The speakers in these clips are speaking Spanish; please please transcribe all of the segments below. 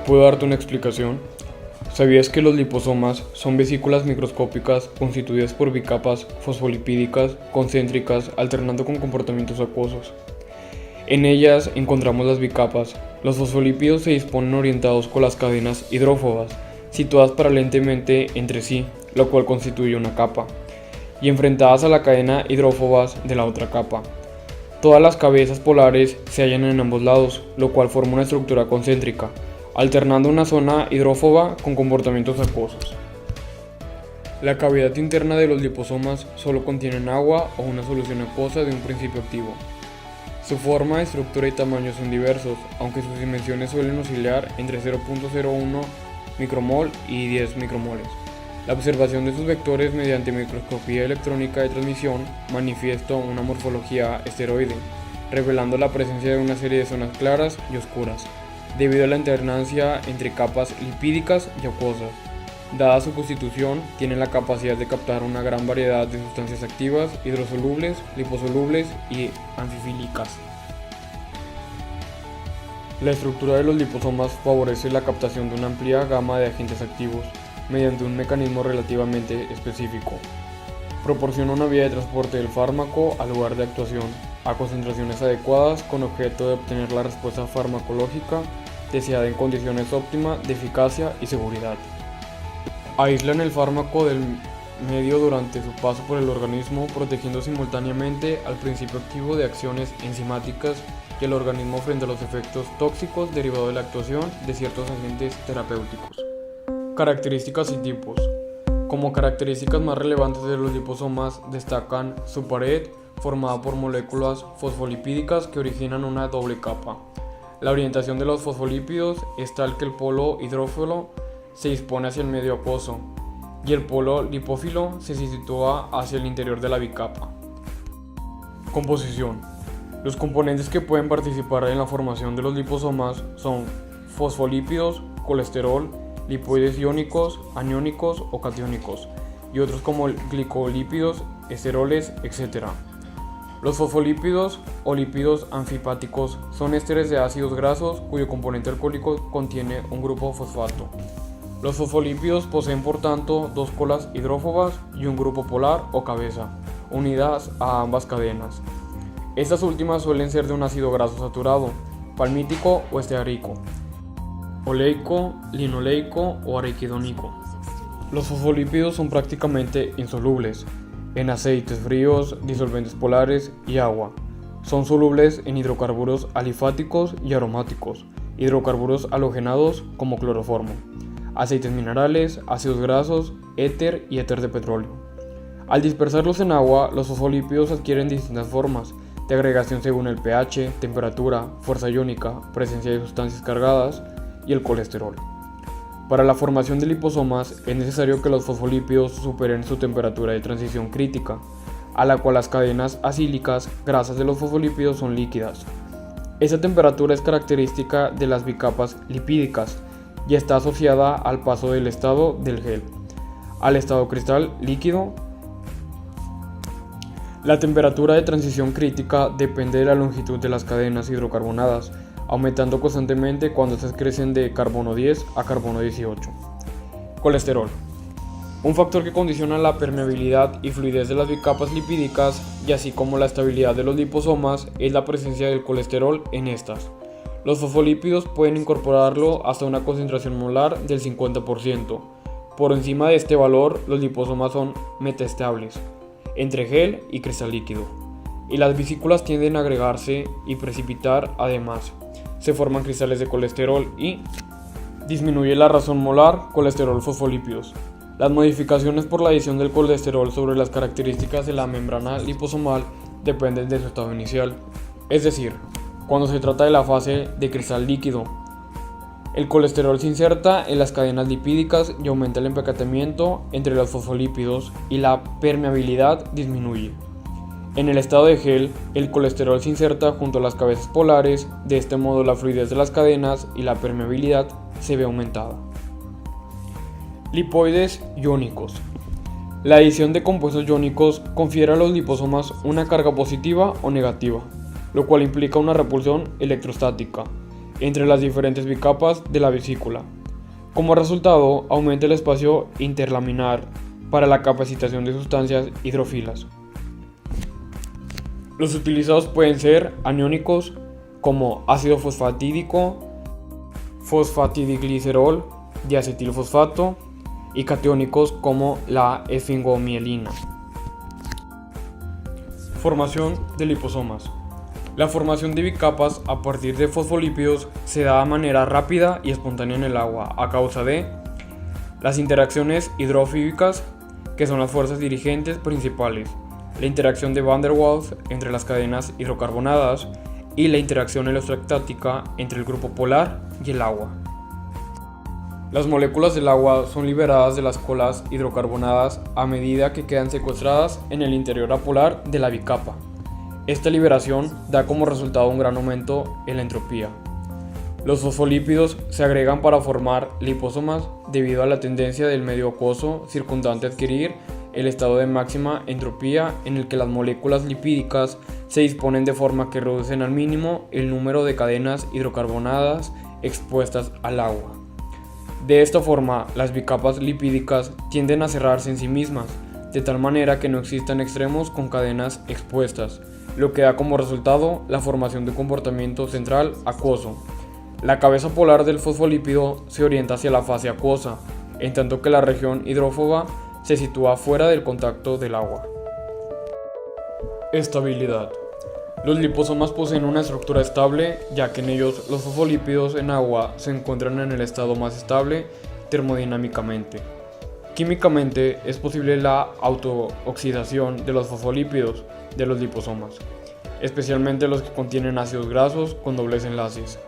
¿Puedo darte una explicación? ¿Sabías que los liposomas son vesículas microscópicas constituidas por bicapas fosfolipídicas concéntricas alternando con comportamientos acuosos? En ellas encontramos las bicapas. Los fosfolípidos se disponen orientados con las cadenas hidrófobas, situadas paralelamente entre sí, lo cual constituye una capa, y enfrentadas a la cadena hidrófobas de la otra capa. Todas las cabezas polares se hallan en ambos lados, lo cual forma una estructura concéntrica, alternando una zona hidrófoba con comportamientos acuosos. La cavidad interna de los liposomas solo contienen agua o una solución acuosa de un principio activo. Su forma, estructura y tamaño son diversos, aunque sus dimensiones suelen oscilar entre 0.01 micromol y 10 micromoles. La observación de sus vectores mediante microscopía electrónica de transmisión manifiesta una morfología esteroide, revelando la presencia de una serie de zonas claras y oscuras, debido a la alternancia entre capas lipídicas y acuosas. Dada su constitución, tiene la capacidad de captar una gran variedad de sustancias activas, hidrosolubles, liposolubles y anfifílicas. La estructura de los liposomas favorece la captación de una amplia gama de agentes activos, mediante un mecanismo relativamente específico. Proporciona una vía de transporte del fármaco al lugar de actuación, a concentraciones adecuadas con objeto de obtener la respuesta farmacológica deseada en condiciones óptimas de eficacia y seguridad. Aíslan el fármaco del medio durante su paso por el organismo, protegiendo simultáneamente al principio activo de acciones enzimáticas y al organismo frente a los efectos tóxicos derivados de la actuación de ciertos agentes terapéuticos. Características y tipos. Como características más relevantes de los liposomas destacan su pared, formada por moléculas fosfolipídicas que originan una doble capa. La orientación de los fosfolípidos es tal que el polo hidrófilo se dispone hacia el medio acuoso y el polo lipófilo se sitúa hacia el interior de la bicapa. Composición. Los componentes que pueden participar en la formación de los liposomas son fosfolípidos, colesterol, lipoides iónicos, aniónicos o catiónicos, y otros como glicolípidos, esteroles, etc. Los fosfolípidos o lípidos anfipáticos son ésteres de ácidos grasos cuyo componente alcohólico contiene un grupo fosfato. Los fosfolípidos poseen por tanto dos colas hidrófobas y un grupo polar o cabeza, unidas a ambas cadenas. Estas últimas suelen ser de un ácido graso saturado, palmítico o esteárico, oleico, linoleico o araquidónico. Los fosfolípidos son prácticamente insolubles en aceites fríos, disolventes polares y agua. Son solubles en hidrocarburos alifáticos y aromáticos, hidrocarburos halogenados como cloroformo, aceites minerales, ácidos grasos, éter y éter de petróleo. Al dispersarlos en agua, los fosfolípidos adquieren distintas formas de agregación según el pH, temperatura, fuerza iónica, presencia de sustancias cargadas y el colesterol. Para la formación de liposomas es necesario que los fosfolípidos superen su temperatura de transición crítica, a la cual las cadenas acílicas grasas de los fosfolípidos son líquidas. Esa temperatura es característica de las bicapas lipídicas y está asociada al paso del estado del gel al estado cristal líquido. La temperatura de transición crítica depende de la longitud de las cadenas hidrocarbonadas, aumentando constantemente cuando estas crecen de carbono 10 a carbono 18. Colesterol. Un factor que condiciona la permeabilidad y fluidez de las bicapas lipídicas y así como la estabilidad de los liposomas es la presencia del colesterol en estas. Los fosfolípidos pueden incorporarlo hasta una concentración molar del 50%. Por encima de este valor, los liposomas son metaestables, entre gel y cristal líquido, y las vesículas tienden a agregarse y precipitar. Además, se forman cristales de colesterol y disminuye la razón molar colesterol fosfolípidos. Las modificaciones por la adición del colesterol sobre las características de la membrana liposomal dependen de su estado inicial, es decir, cuando se trata de la fase de cristal líquido, el colesterol se inserta en las cadenas lipídicas y aumenta el empaquetamiento entre los fosfolípidos y la permeabilidad disminuye. En el estado de gel, el colesterol se inserta junto a las cabezas polares, de este modo la fluidez de las cadenas y la permeabilidad se ve aumentada. Lipoides iónicos. La adición de compuestos iónicos confiere a los liposomas una carga positiva o negativa, lo cual implica una repulsión electrostática. entre las diferentes bicapas de la vesícula. Como resultado, aumenta el espacio interlaminar para la capacitación de sustancias hidrófilas. Los utilizados pueden ser aniónicos como ácido fosfatídico, fosfatidiglicerol, diacetilfosfato, y catiónicos como la esfingomielina. Formación de liposomas. La formación de bicapas a partir de fosfolípidos se da de manera rápida y espontánea en el agua a causa de las interacciones hidrofílicas, que son las fuerzas dirigentes principales, la interacción de Van der Waals entre las cadenas hidrocarbonadas y la interacción electrostática entre el grupo polar y el agua. Las moléculas del agua son liberadas de las colas hidrocarbonadas a medida que quedan secuestradas en el interior apolar de la bicapa. Esta liberación da como resultado un gran aumento en la entropía. Los fosfolípidos se agregan para formar liposomas debido a la tendencia del medio acuoso circundante a adquirir el estado de máxima entropía, en el que las moléculas lipídicas se disponen de forma que reducen al mínimo el número de cadenas hidrocarbonadas expuestas al agua. De esta forma, las bicapas lipídicas tienden a cerrarse en sí mismas, de tal manera que no existan extremos con cadenas expuestas, lo que da como resultado la formación de un comportamiento central acuoso. La cabeza polar del fosfolípido se orienta hacia la fase acuosa, en tanto que la región hidrófoba se sitúa fuera del contacto del agua. Estabilidad. Los liposomas poseen una estructura estable, ya que en ellos los fosfolípidos en agua se encuentran en el estado más estable termodinámicamente. Químicamente es posible la autooxidación de los fosfolípidos de los liposomas, especialmente los que contienen ácidos grasos con dobles enlaces.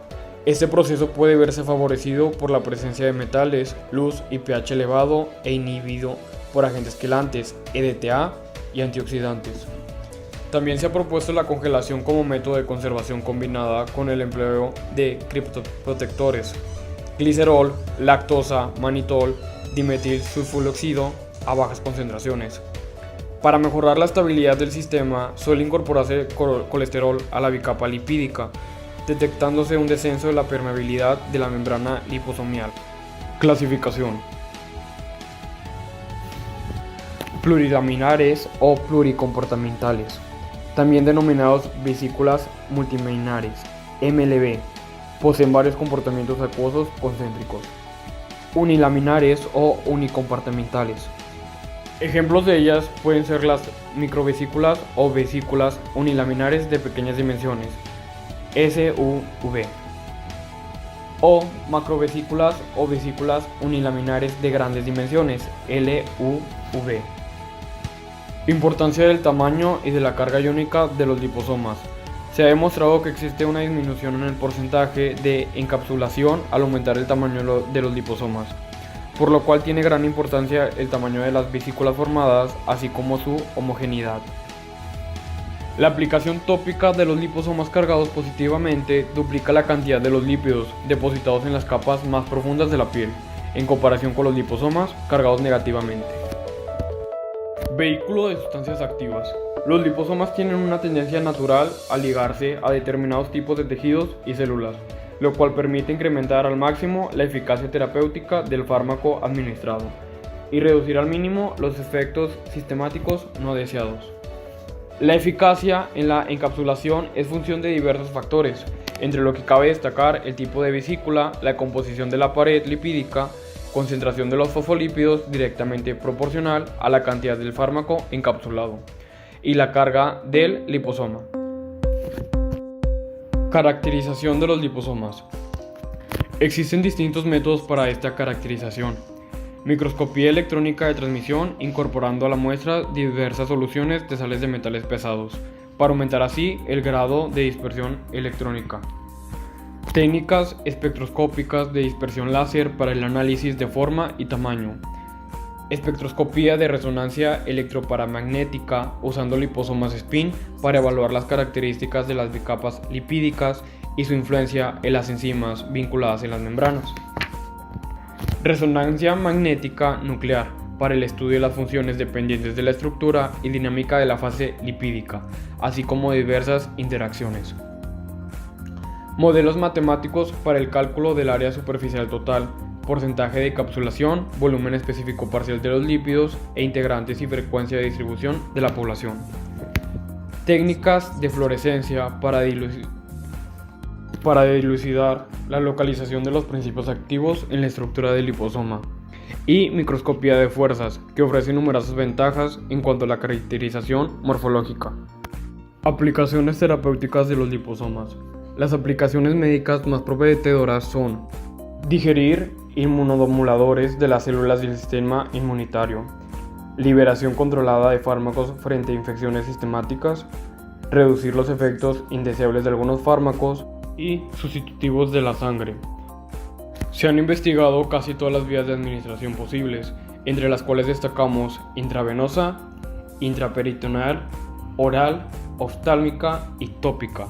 Este proceso puede verse favorecido por la presencia de metales, luz y pH elevado e inhibido por agentes quelantes, EDTA y antioxidantes. También se ha propuesto la congelación como método de conservación combinada con el empleo de criptoprotectores, glicerol, lactosa, manitol, dimetilsulfuroxidilo a bajas concentraciones. Para mejorar la estabilidad del sistema suele incorporarse colesterol a la bicapa lipídica, detectándose un descenso de la permeabilidad de la membrana liposomial. Clasificación. Plurilaminares o pluricomportamentales, también denominados vesículas multilaminares, MLB, poseen varios comportamientos acuosos concéntricos. Unilaminares o unicompartimentales. Ejemplos de ellas pueden ser las microvesículas o vesículas unilaminares de pequeñas dimensiones, SUV, o macrovesículas o vesículas unilaminares de grandes dimensiones, LUV. Importancia del tamaño y de la carga iónica de los liposomas. Se ha demostrado que existe una disminución en el porcentaje de encapsulación al aumentar el tamaño de los liposomas, por lo cual tiene gran importancia el tamaño de las vesículas formadas, así como su homogeneidad. La aplicación tópica de los liposomas cargados positivamente duplica la cantidad de los lípidos depositados en las capas más profundas de la piel, en comparación con los liposomas cargados negativamente. Vehículo de sustancias activas. Los liposomas tienen una tendencia natural a ligarse a determinados tipos de tejidos y células, lo cual permite incrementar al máximo la eficacia terapéutica del fármaco administrado y reducir al mínimo los efectos sistemáticos no deseados. La eficacia en la encapsulación es función de diversos factores, entre lo que cabe destacar el tipo de vesícula, la composición de la pared lipídica, concentración de los fosfolípidos directamente proporcional a la cantidad del fármaco encapsulado, y la carga del liposoma. Caracterización de los liposomas. Existen distintos métodos para esta caracterización. Microscopía electrónica de transmisión, incorporando a la muestra diversas soluciones de sales de metales pesados, para aumentar así el grado de dispersión electrónica. Técnicas espectroscópicas de dispersión láser para el análisis de forma y tamaño. Espectroscopía de resonancia electroparamagnética usando liposomas spin para evaluar las características de las bicapas lipídicas y su influencia en las enzimas vinculadas en las membranas. Resonancia magnética nuclear para el estudio de las funciones dependientes de la estructura y dinámica de la fase lipídica, así como diversas interacciones. Modelos matemáticos para el cálculo del área superficial total, porcentaje de encapsulación, volumen específico parcial de los lípidos e integrantes y frecuencia de distribución de la población. Técnicas de fluorescencia para dilucidar la localización de los principios activos en la estructura del liposoma. Y microscopía de fuerzas, que ofrece numerosas ventajas en cuanto a la caracterización morfológica. Aplicaciones terapéuticas de los liposomas. Las aplicaciones médicas más prometedoras son digerir inmunomoduladores de las células del sistema inmunitario, liberación controlada de fármacos frente a infecciones sistemáticas, reducir los efectos indeseables de algunos fármacos y sustitutivos de la sangre. Se han investigado casi todas las vías de administración posibles, entre las cuales destacamos intravenosa, intraperitoneal, oral, oftálmica y tópica.